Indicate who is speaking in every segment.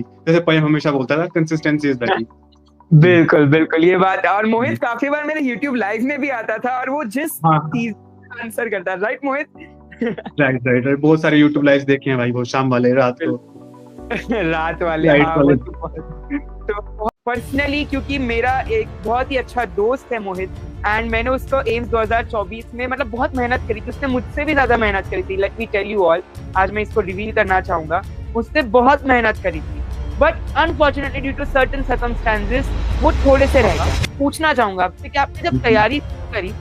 Speaker 1: जैसे पयम हमेशा बोलता था, कंसिस्टेंसी इज द की।
Speaker 2: बिल्कुल बिल्कुल, ये बात। और मोहित काफी बार मेरे YouTube लाइव में भी आता था और वो जिस चीज आंसर करता, राइट मोहित?
Speaker 1: राइट राइट राइट, बहुत सारे YouTube लाइव देखे हैं भाई, वो शाम वाले, रात को
Speaker 2: रात वाले। हाँ, वो तो पर्सनली क्योंकि मेरा एक बहुत ही अच्छा दोस्त है मोहित, एंड मैंने उसको एम्स 2024 में मतलब बहुत मेहनत करी थी, उसने मुझसे भी ज्यादा मेहनत करी थी। Let me tell you all, आज मैं इसको रिवील करना चाहूंगा, उसने बहुत मेहनत करी थी, but unfortunately due to certain circumstances वो थोड़े से रह गए। पूछना चाहूंगा आपसे कि आपने जब तैयारी करी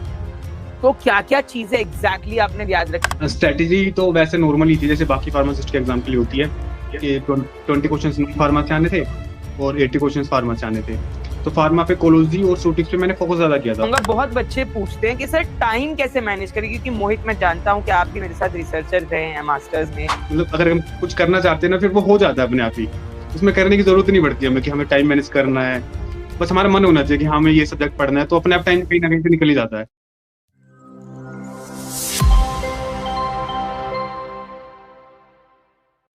Speaker 2: तो क्या क्या चीजें एग्जैक्टली आपने याद रखी?
Speaker 1: स्ट्रेटेजी तो वैसे नॉर्मल ही थी, जैसे बाकी फार्मासिस्ट के एग्जाम के लिए होती है कि 20 क्वेश्चंस फार्मा से आने थे और 80 क्वेश्चंस फार्मा से आने थे। तो फार्मा पे कोलोजी और सूटिक्स पे मैंने फोकस ज्यादा किया था।
Speaker 2: बहुत बच्चे पूछते हैं कि सर टाइम कैसे मैनेज करें, क्योंकि मोहित मैं जानता हूं कि आप भी मेरे साथ रिसर्चर रहे हैं मास्टर्स में।
Speaker 1: मतलब अगर हम कुछ करना चाहते हैं ना, फिर वो हो जाता है अपने आप ही, उसमें करने की जरूरत नहीं पड़ती हमें कि हमें टाइम मैनेज करना है। बस हमारा मन होना चाहिए कि हमें ये सब्जेक्ट पढ़ना है, तो अपने आप टाइम कहीं ना कहीं से निकल ही जाता है।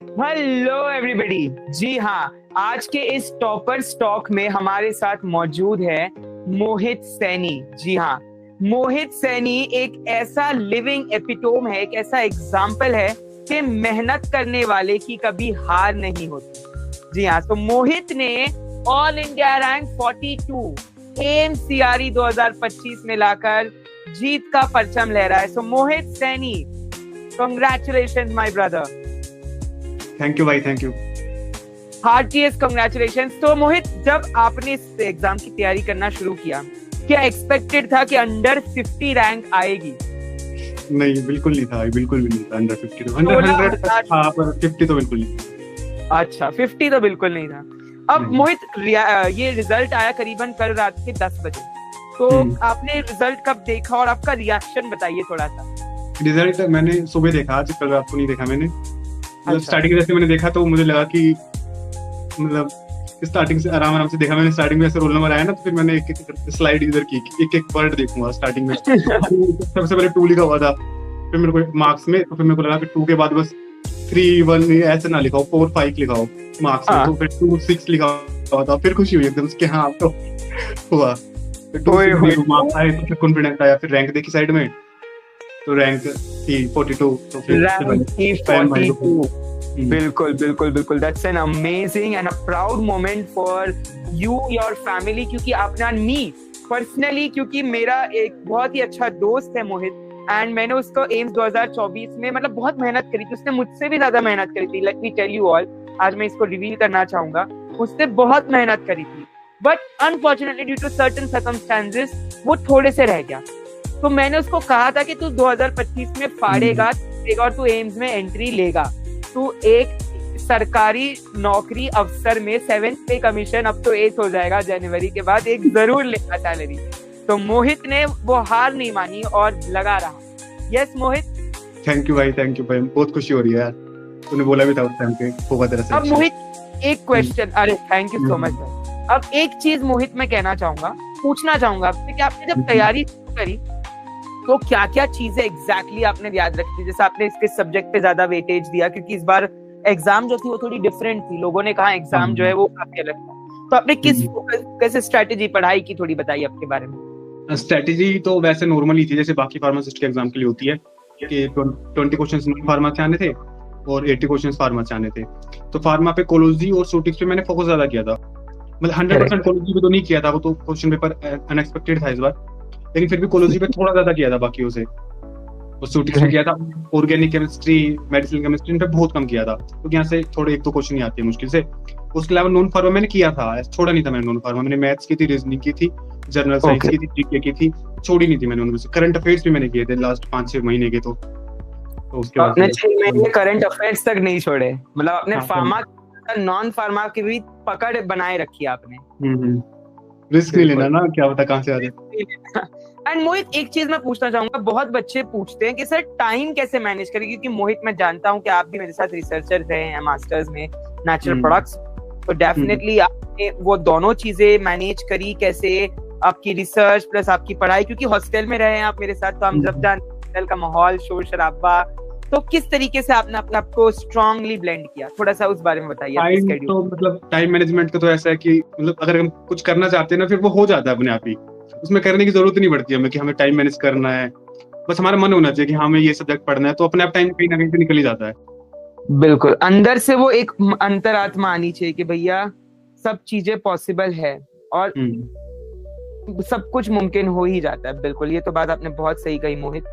Speaker 2: हेलो एवरीबॉडी, जी हाँ, आज के इस टॉपर स्टॉक में हमारे साथ मौजूद है मोहित सैनी। जी हाँ, मोहित सैनी एक ऐसा लिविंग एपिटोम है, एक ऐसा एग्जाम्पल है कि मेहनत करने वाले की कभी हार नहीं होती। जी हाँ, तो मोहित ने all India rank 42 AIIMS CRE 2025 में लाकर जीत का परचम लहराया है। So Mohit Saini, congratulations my brother.
Speaker 1: Thank you भाई, थैंक यू।
Speaker 2: Heartiest congratulations. तो मोहित, जब आपने इस एग्जाम की तैयारी करना शुरू किया, क्या एक्सपेक्टेड था कि अंडर 50 रैंक आएगी?
Speaker 1: नहीं, बिल्कुल नहीं था, बिल्कुल भी नहीं था। अंडर 50 तो 100 था, पर 50 तो बिल्कुल नहीं।
Speaker 2: अच्छा, 50 तो बिल्कुल नहीं था। अब मोहित, ये रिजल्ट आया करीबन कल रात के 10 बजे, तो आपने रिजल्ट कब देखा और आपका रिएक्शन बताइए थोड़ा सा।
Speaker 1: रिजल्ट मैंने सुबह देखा, आज कल रात को नहीं देखा मैंने। मतलब स्टार्टिंग जैसे मैंने देखा तो मुझे लगा कि मतलब स्टार्टिंग से आराम से देखा मैंने। स्टार्टिंग में ऐसे रोल नंबर आया ना, तो फिर मैंने एक एक स्लाइड इधर की, एक एक वर्ड देखूंगा स्टार्टिंग में। सबसे पहले 2 लिखा हुआ था, फिर मेरे को मार्क्स में, तो फिर मेरे को लगा कि 2 के बाद बस 3, 1 ऐसे ना लिखाओ, 4, 5 लिखाओ मार्क्स में। तो फिर 2, 6 लिखा हुआ था, फिर खुशी हुई एकदम से कि हाँ अब तो हुआ। फिर मार्क्स आए तो फिर कॉन्फिडेंस आया। फिर रैंक देखी साइड में, तो रैंक थी 42, तो फिर
Speaker 2: रैंक थी 42। बिल्कुल बिल्कुल बिल्कुल, that's an amazing and a proud moment for you, your family. क्योंकि अपना मी पर्सनली, क्योंकि मेरा एक बहुत ही अच्छा दोस्त है मोहित, एंड मैंने उसको एम्स 2024 में मतलब बहुत मेहनत करी थी, उसने मुझसे भी ज्यादा मेहनत करी थी। Let me tell you all, आज मैं इसको रिवील करना चाहूंगा, उसने बहुत मेहनत करी थी, but unfortunately due to certain circumstances वो थोड़े से रह गया। तो मैंने उसको कहा था कि तू 2025 में फाड़ेगा और तू एम्स में एंट्री लेगा, तू एक सरकारी नौकरी अफसर में 7th पे कमीशन, अब तो 8th हो जाएगा जनवरी के बाद, एक जरूर लेगा सैलरी। तो मोहित ने वो हार नहीं मानी और लगा रहा। यस मोहित,
Speaker 1: थैंक यू भाई, थैंक यू भाई, बहुत खुशी हो रही है यार, तूने बोला भी था उस टाइम पे होगा तेरा सिलेक्शन।
Speaker 2: अब मोहित एक क्वेश्चन, अरे thank you so much sir. अब एक चीज मोहित मैं कहना चाहूंगा, पूछना चाहूंगा आपसे कि आपने जब तैयारी करी तो क्या क्या चीजें एग्जैक्टली आपने याद रखी? जैसे आपने इसके सब्जेक्ट पे ज्यादा वेटेज दिया, क्योंकि इस बार एग्जाम जो थी वो थोड़ी डिफरेंट थी, लोगों ने कहा एग्जाम जो है वो काफी अलग था। तो आपने किस कैसे स्ट्रेटेजी पढ़ाई की, थोड़ी बताइए आपके बारे में।
Speaker 1: स्ट्रेटेजी तो वैसे नॉर्मल ही थी, जैसे बाकी फार्मासिस्ट के एग्जाम के लिए होती है कि 20 क्वेश्चंस फार्मा से आने थे और 80 क्वेश्चंस फार्मा से आने थे। तो फार्मा पे कोलोजी और सूटिक्स पे मैंने फोकस ज्यादा किया था। मतलब 100% कोलोजी पे तो नहीं किया था, वो तो क्वेश्चन पेपर अनएक्सपेक्टेड था इस बार, लेकिन फिर भी कोलोजी पे थोड़ा ज्यादा किया था बाकियों से। और सूटिक्स पे किया था ऑर्गेनिक केमिस्ट्री, मेडिसिनल केमिस्ट्री पे बहुत कम किया था, क्योंकि यहाँ से थोड़े 1-2 क्वेश्चन ही आते हैं मुश्किल से। उसके अलावा नॉन फार्मा मैंने किया था, छोड़ा नहीं था मैंने नॉन फार्मा। मैंने मैथ्स की थी, रीजनिंग की थी, जनरल साइंस की थी, जीके की थी, छोड़ी नहीं थी मैंने उनमें से। करंट अफेयर्स भी मैंने किए थे लास्ट 5-6 महीने के। तो उसके बाद
Speaker 2: आपने 6 महीने करंट अफेयर्स तक नहीं छोड़े, मतलब अपने फार्मा नॉन फार्मा की भी पकड़ बनाए रखी आपने।
Speaker 1: रिस्क नहीं लेना ना, क्या पता कहां से आ जाए।
Speaker 2: एंड मोहित, एक चीज मैं पूछना चाहूंगा, बहुत बच्चे पूछते हैं कि सर टाइम कैसे मैनेज करें, क्योंकि मोहित मैं जानता हूं कि आप भी मेरे साथ रिसर्चर रहे हैं मास्टर्स में नेचुरल प्रोडक्ट्स, तो डेफिनेटली आपने वो दोनों चीजें मैनेज करी कैसे, आपकी रिसर्च प्लस आपकी पढ़ाई, क्योंकि हॉस्टल में रहे हैं आप मेरे साथ, तो हम जब जानते हॉस्टल का माहौल, शोर शराबा, तो किस तरीके से आपने अपने आप को स्ट्रांगली ब्लेंड किया, थोड़ा सा उस बारे में बताइए।
Speaker 1: टाइम तो मतलब टाइम मैनेजमेंट का तो ऐसा है कि मतलब अगर हम कुछ करना चाहते हैं ना, फिर वो हो जाता है अपने आप ही, उसमें करने की जरूरत नहीं पड़ती हमें कि हमें टाइम मैनेज करना है, बस हमारा मन होना चाहिए कि हमें ये सब्जेक्ट पढ़ना है, तो अपने आप टाइम कहीं ना कहीं से निकल ही जाता है।
Speaker 2: बिल्कुल, अंदर से वो एक अंतरात्मा आनी चाहिए कि भैया सब चीजें पॉसिबल है और सब कुछ मुमकिन हो ही जाता है। बिल्कुल, ये तो बात आपने बहुत सही कही मोहित।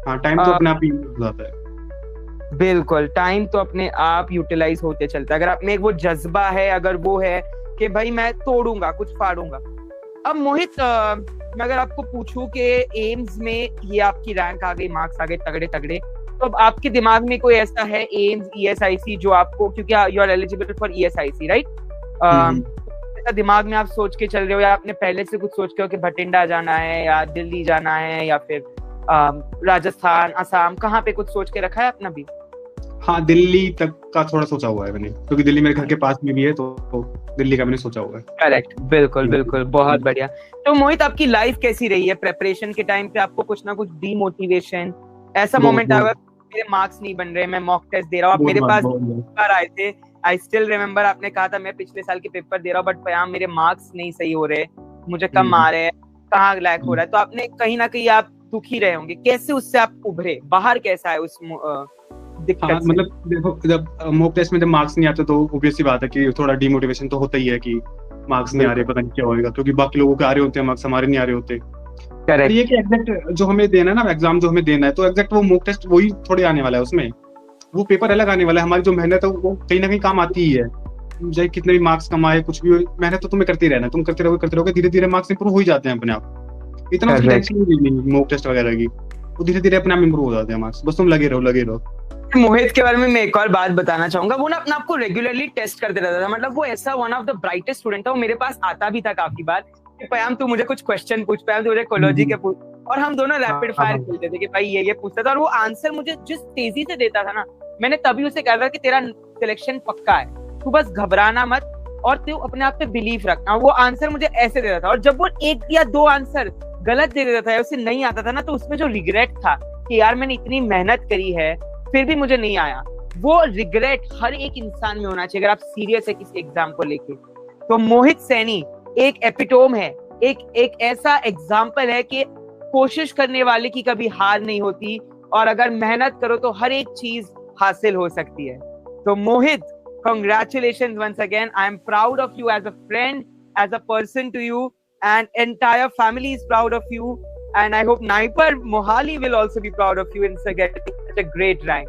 Speaker 1: हाँ, टाइम तो अपने आप ही हो जाता है।
Speaker 2: बिल्कुल, टाइम तो अपने आप यूटिलाइज होते चलता है। अगर आप में एक वो जज्बा है, अगर वो है कि भाई मैं तोड़ूंगा, कुछ फाड़ूंगा। अब मोहित, मैं अगर आपको पूछूं कि एम्स में ये आपकी रैंक आ गई, मार्क्स आ गए तगड़े तगड़े, तो अब आपके दिमाग में कोई ऐसा है एम्स, ESIC जो आपको, क्योंकि you are eligible for ESIC right, ऐसा दिमाग में आप सोच के चल रहे हो, या आपने पहले से कुछ सोच के हो कि भटिंडा जाना है या दिल्ली जाना है या फिर राजस्थान, असम, कहाँ पे कुछ सोच के रखा है अपना भी?
Speaker 1: हाँ, दिल्ली तक का थोड़ा सोचा हुआ है मैंने, क्योंकि दिल्ली मेरे घर के पास में भी है, तो दिल्ली का मैंने सोचा हुआ है।
Speaker 2: करेक्ट, बिल्कुल बिल्कुल, बहुत बढ़िया। तो मोहित, आपकी लाइफ कैसी रही है प्रेपरेशन के टाइम पे? आपको कुछ ना कुछ डीमोटिवेशन, ऐसा मोमेंट आया मेरे मार्क्स नहीं बन रहे, मैं मॉक टेस्ट दे रहा हूँ, आप मेरे पास बार आए थे, आई स्टिल रिमेम्बर, आपने कहा था मैं पिछले साल के पेपर दे रहा हूँ बट पयाम मेरे मार्क्स नहीं सही हो रहे, मुझे कम आ रहे हैं, कहाँ लैक हो रहा है, तो आपने कहीं ना कहीं आप दुखी रहे होंगे, कैसे उससे आप उभरे, बाहर कैसा है उस दिक्कत से?
Speaker 1: मतलब देखो, जब मॉक टेस्ट में जब मार्क्स नहीं आते तो ऑब्वियस सी बात है कि थोड़ा डिमोटिवेशन तो होता ही है कि मार्क्स नहीं आ रहे, पता नहीं क्या होएगा, क्योंकि बाकी लोगों के आ रहे होते हैं मार्क्स, हमारे नहीं आ रहे होते।
Speaker 2: करेक्ट,
Speaker 1: ये कि एग्जैक्ट जो हमें देना है ना, एग्जाम जो हमें देना है, तो एग्जैक्ट वो मॉक टेस्ट वही थोड़े आने वाला है, उसमें वो पेपर अलग आने वाला है। हमारी जो मेहनत है वो कहीं ना कहीं काम आती ही है, चाहे कितने भी मार्क्स कमाए, कुछ भी मेहनत तो तुम्हें करते ही रहना, तुम करते रहोगे, धीरे धीरे मार्क्स इंप्रूव हो ही जाते हैं अपने आप। इतना उसकी टेंशन नहीं मॉक टेस्ट वगैरह की, वो धीरे धीरे अपने आप इंप्रूव हो जाते हैं मार्क्स, बस तुम लगे रहो।
Speaker 2: मोहित के बारे में मैं एक और बात बताना चाहूंगा, वो ना अपने आप को रेगुलरली टेस्ट करते रहता था, मतलब वो ऐसा one of the brightest student था, वो मेरे पास आता भी था काफी बार कि पयाम तू मुझे कुछ क्वेश्चन पूछ, पयाम तू मुझे कोलॉजी के पूछ, और हम दोनों रैपिड फायर खेलते थे कि भाई ये पूछता था, और वो आंसर मुझे जिस तेजी से देता था ना, मैंने तभी उसे कहा था कि तेरा सिलेक्शन पक्का है, तू बस घबराना मत और तू अपने आप पे बिलीव रखना। वो आंसर मुझे ऐसे देता था, और जब वो एक या दो आंसर गलत दे देता था या उसे नहीं आता था ना, तो उसमें जो रिग्रेट था कि यार मैंने इतनी मेहनत करी है फिर भी मुझे नहीं आया, वो रिग्रेट हर एक इंसान में होना चाहिए अगर आप सीरियस है किसी एग्जाम को लेके। तो मोहित सैनी एक एपिटोम है, एक ऐसा एग्जाम्पल है कि कोशिश करने वाले की कभी हार नहीं होती, और अगर मेहनत करो तो हर एक चीज हासिल हो सकती है। तो मोहित, congratulations once again. I am proud of you as a friend, as a person to you, and entire family is proud of you. And I hope Naipar Mohali will also be proud of you in getting such a great rank.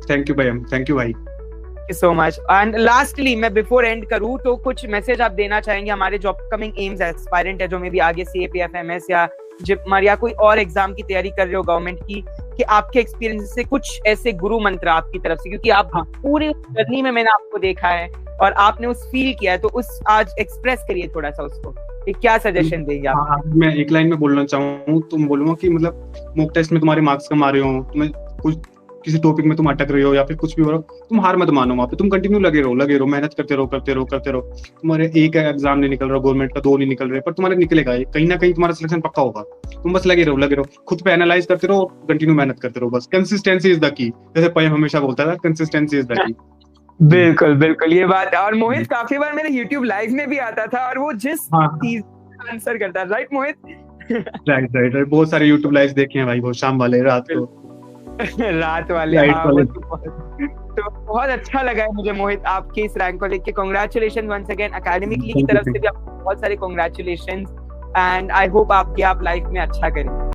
Speaker 1: Thank you, Bayam. Thank you, भाई.
Speaker 2: Thank you so much. And lastly, मैं before end करूँ तो कुछ message आप देना चाहेंगे हमारे जो अपकमिंग एम्स एस्पायरेंट है, जो मे भी आगे CAPF MS या जिपमर या कोई और एग्जाम की तैयारी कर रहे हो गवर्नमेंट की, कि आपके एक्सपीरियंस से कुछ ऐसे गुरु मंत्र आपकी तरफ से, क्योंकि आप पूरे जर्नी में मैंने आपको देखा है और आपने उस फील किया है, तो उस आज एक्सप्रेस करिए थोड़ा सा उसको, क्या सजेशन देंगे आप?
Speaker 1: मैं एक लाइन में बोलना चाहूँ तो मैं बोलूंगा कि मतलब मॉक टेस्ट में तुम्हारे मार्क्स कम आ रहे हो, तुम्हें कुछ किसी टॉपिक में तुम अटक रहे हो या फिर कुछ भी हो रहा हो, तुम हार मत मानो, वहाँ पे तुम कंटिन्यू लगे रहो, मेहनत करते रहो। तुम्हारे एक एग्जाम नहीं निकल रहा, गवर्नमेंट का 2 नहीं निकल रहे, पर तुम्हारे निकलेगा, कहीं ना कहीं तुम्हारा सिलेक्शन पक्का होगा। तुम बस लगे रहो, खुद पे एनालाइज करते रहो, कंटिन्यू मेहनत करते रहो, बस कंसिस्टेंसी इज द की, जैसे पयम हमेशा बोलता था, कंसिस्टेंसी इज द की।
Speaker 2: बिल्कुल बिल्कुल, ये बात। और मोहित काफी बार मेरे YouTube लाइव में भी आता था और वो जिस चीज आंसर करता है, राइट मोहित?
Speaker 1: राइट, बहुत सारे YouTube लाइव देखे हैं भाई, वो शाम वाले, रात वाले।
Speaker 2: तो बहुत अच्छा लगा है मुझे मोहित आपके इस रैंक को लेके। कांग्रेचुलेशन वंस अगेन, एकेडमिकली की तरफ से भी आपको बहुत सारे कांग्रेचुलेशन, एंड आई होप आप लाइफ में अच्छा करें।